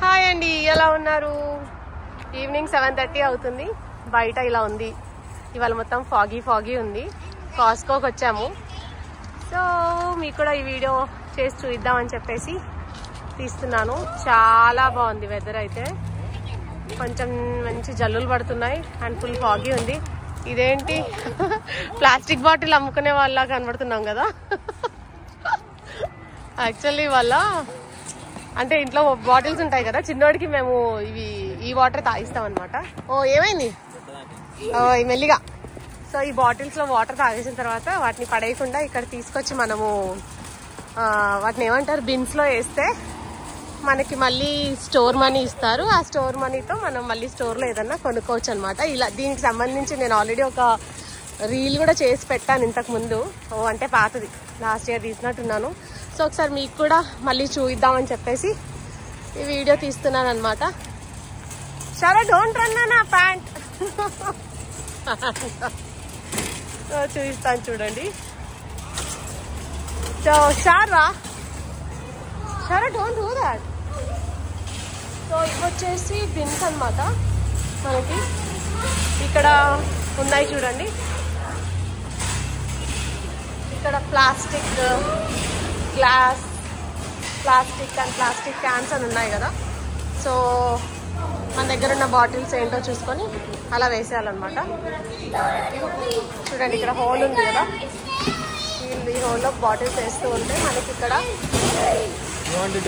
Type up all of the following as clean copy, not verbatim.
Hi అండి, ఎలా ఉన్నారు? ఈవినింగ్ 7:30 అవుతుంది. బయట ఇలా ఉంది. ఇవాళ మొత్తం ఫాగీ ఉంది. కాస్కోకి వచ్చాము. సో మీకు కూడా ఈ వీడియో చేసి చూద్దామని చెప్పేసి తీస్తున్నాను. చాలా బాగుంది వెదర్ అయితే. కొంచెం మంచి జల్లులు పడుతున్నాయి అండ్ ఫుల్ ఫాగీ ఉంది. ఇదేంటి ప్లాస్టిక్ బాటిల్ అమ్ముకునే వాళ్ళ కనబడుతున్నాం కదా. యాక్చువల్లీ వాళ్ళ అంటే ఇంట్లో బాటిల్స్ ఉంటాయి కదా, చిన్నోడికి మేము ఈ వాటర్ తాగిస్తాం అనమాట. ఓ ఏమైంది మెల్లిగా. సో ఈ బాటిల్స్ లో వాటర్ తాగేసిన తర్వాత వాటిని పడేయకుండా ఇక్కడ తీసుకొచ్చి మనము వాటిని ఏమంటారు బిన్స్ లో వేస్తే మనకి మళ్ళీ స్టోర్ మనీ ఇస్తారు. ఆ స్టోర్ మనీతో మనం మళ్ళీ స్టోర్ లో ఏదన్నా కొనుక్కోవచ్చు అనమాట. ఇలా దీనికి సంబంధించి నేను ఆల్రెడీ ఒక రీల్ కూడా చేసి పెట్టాను ఇంతకు ముందు. అంటే పాతది, లాస్ట్ ఇయర్ తీసినట్టున్నాను. సో ఒకసారి మీకు కూడా మళ్ళీ చూద్దామని చెప్పేసి ఈ వీడియో తీస్తున్నాను అనమాట. సరే డోంట్ రన్ నా ప్యాంట్. చూపిస్తాను చూడండి. So Sarah don't do that. So ఇవి వచ్చేసి బిన్స్ అనమాట. మనకి ఇక్కడ ఉన్నాయి చూడండి. ఇక్కడ plastic, glass, plastic and plastic cans అని ఉన్నాయి కదా. సో మన దగ్గర ఉన్న బాటిల్స్ ఏంటో చూసుకొని అలా వేసేయాలన్నమాట. చూడండి ఇక్కడ హోల్ ఉంది కదా, ఈ హోల్లో బాటిల్స్ వేస్తూ ఉంటే మనకి ఇక్కడ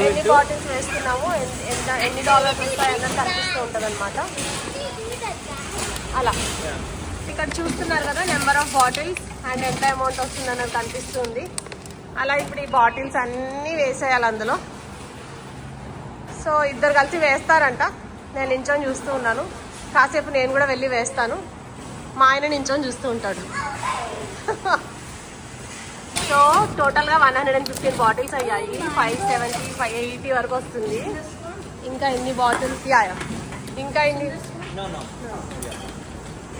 ఎన్ని బాటిల్స్ వేస్తున్నామో ఎన్ని డాలర్స్ వస్తాయన్నది కనిపిస్తూ ఉంటుంది అనమాట. అలా ఇక్కడ చూస్తున్నారు కదా నెంబర్ ఆఫ్ బాటిల్స్ అండ్ ఎంత అమౌంట్ వస్తుందన్నది కనిపిస్తుంది. అలా ఇప్పుడు ఈ బాటిల్స్ అన్నీ వేసేయాలి అందులో. సో ఇద్దరు కలిసి వేస్తారంట. నేను నించొని చూస్తూ ఉన్నాను. కాసేపు నేను కూడా వెళ్ళి వేస్తాను. మా ఆయన నించొని చూస్తూ ఉంటాడు. సో టోటల్గా 115 బాటిల్స్ అయ్యాయి. 570, 580 వరకు వస్తుంది. ఇంకా ఎన్ని బాటిల్స్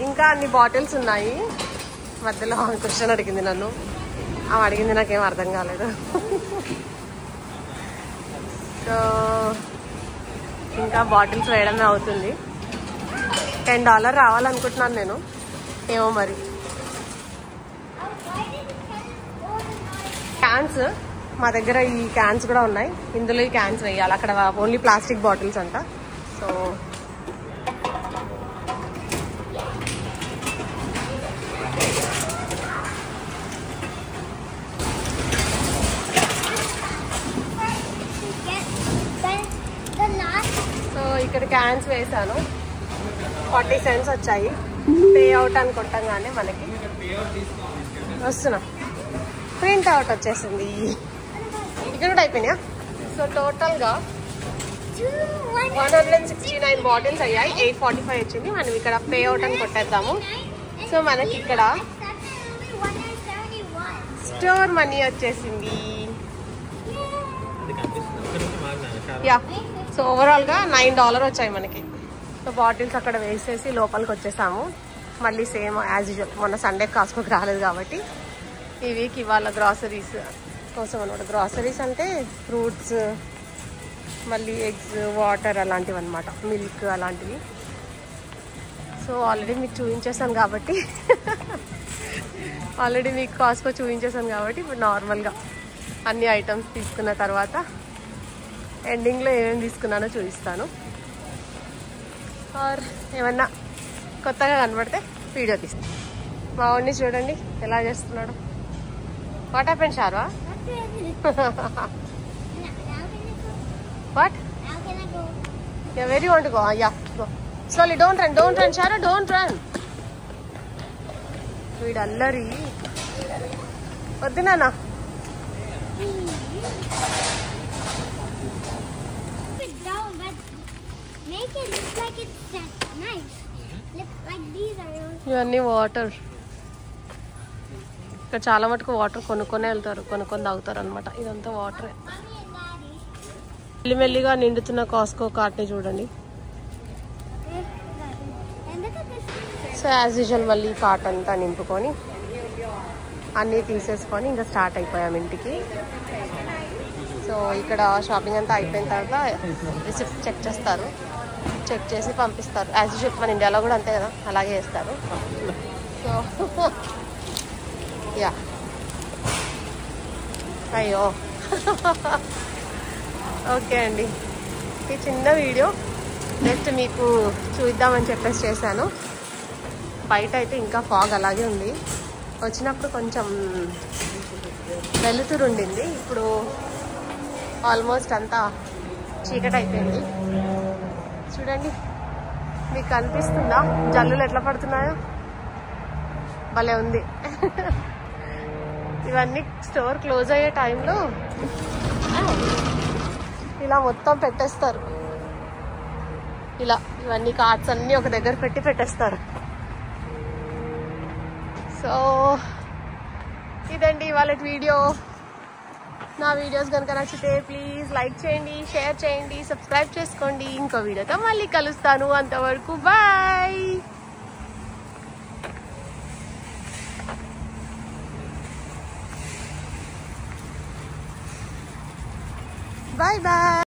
ఇంకా అన్ని బాటిల్స్ ఉన్నాయి. మధ్యలో క్వశ్చన్ అడిగింది నన్ను. ఆమె అడిగింది నాకేం అర్థం కాలేదు. సో ఇంకా బాటిల్స్ వేయడమే అవుతుంది. $10 రావాలనుకుంటున్నాను నేను. ఏమో మరి. క్యాన్స్ మా దగ్గర ఈ క్యాన్స్ కూడా ఉన్నాయి. ఇందులో ఈ క్యాన్స్ వేయాలి. అక్కడ ఓన్లీ ప్లాస్టిక్ బాటిల్స్ అంట. సో ఇక్కడ క్యాన్స్ వేసాను. 40 cents వచ్చాయి. పే అవుట్ అని కొట్టంగానే మనకి వస్తున్నా ప్రింట్ అవుట్ వచ్చేసింది. ఇక్కడ కూడా అయిపోయినాయా? సో టోటల్గా 169 బాటిల్స్ అయ్యాయి. 845 వచ్చింది. మనం ఇక్కడ పే అవుట్ అని కొట్టేద్దాము. సో మనకి ఇక్కడ స్టోర్ మనీ వచ్చేసింది. యా, సో ఓవరాల్గా $9 వచ్చాయి మనకి. సో బాటిల్స్ అక్కడ వేసేసి లోపలికి వచ్చేసాము. మళ్ళీ సేమ్ యాజ్ యూజువల్. మొన్న సండే కాస్కోకి రాలేదు కాబట్టి ఈ వీక్ ఇవాళ గ్రాసరీస్ కోసం అనమాట. గ్రాసరీస్ అంటే ఫ్రూట్స్, మళ్ళీ ఎగ్స్, వాటర్ అలాంటివి అనమాట, మిల్క్ అలాంటివి. సో ఆల్రెడీ మీకు చూపించేసాను కాబట్టి కాస్కో చూపించేసాను కాబట్టి ఇప్పుడు నార్మల్గా అన్ని ఐటమ్స్ తీసుకున్న తర్వాత ఎండింగ్లో ఏమేమి తీసుకున్నానో చూపిస్తాను. ఆర్ ఏమన్నా కొత్తగా కనబడితే వీడియో తీస్తాను. మా వాడిని చూడండి ఎలా చేస్తున్నాడు. What happened Sharva? What? Yeah, very want go. Yeah, go slowly. Don't run Sharva, don't run. వీడు అల్లరి. వద్దు నాన్న. ఇవన్నీ వాటర్. ఇక్కడ చాలా మటుకు వాటర్ కొనుక్కొనే వెళ్తారు, కొనుక్కొని తాగుతారు అనమాట. ఇదంతా వాటరే. మెల్లిమెల్లిగా నిండుతున్న కాస్కో కార్ట్ని చూడండి. సో యాజ్ యూజువల్ మళ్ళీ కార్ట్ అంతా నింపుకొని అన్నీ తీసేసుకొని ఇంకా స్టార్ట్ అయిపోయాం ఇంటికి. సో ఇక్కడ షాపింగ్ అంతా అయిపోయిన తర్వాత రిసిప్ట్ చెక్ చేస్తారు, చెక్ చేసి పంపిస్తారు. యాజ్ యూజువల్ మన ఇండియాలో కూడా అంతే కదా, అలాగే చేస్తారు. సో యా, అయ్యో ఓకే అండి, ఈ చిన్న వీడియో జస్ట్ మీకు చూద్దామని చెప్పేసి చేశాను. బయట అయితే ఇంకా ఫాగ్ అలాగే ఉంది. వచ్చినప్పుడు కొంచెం వెలుతురు ఉండింది, ఇప్పుడు ఆల్మోస్ట్ అంతా చీకటి అయిపోయింది. చూడండి, మీకు కనిపిస్తుందా జల్లులు ఎట్లా పడుతున్నాయో? భలే ఉంది. ఇవన్నీ స్టోర్ క్లోజ్ అయ్యే టైంలో ఇలా మొత్తం పెట్టేస్తారు. ఇలా ఇవన్నీ కార్ట్స్ అన్నీ ఒక దగ్గర పెట్టేస్తారు. సో ఇదండి ఇవాళ వీడియో. నా వీడియోస్ కనుక నచ్చితే ప్లీజ్ లైక్ చేయండి, షేర్ చేయండి, సబ్స్క్రైబ్ చేసుకోండి. ఇంకో వీడియోతో మళ్ళీ కలుస్తాను. అంతవరకు బాయ్ బాయ్ బాయ్.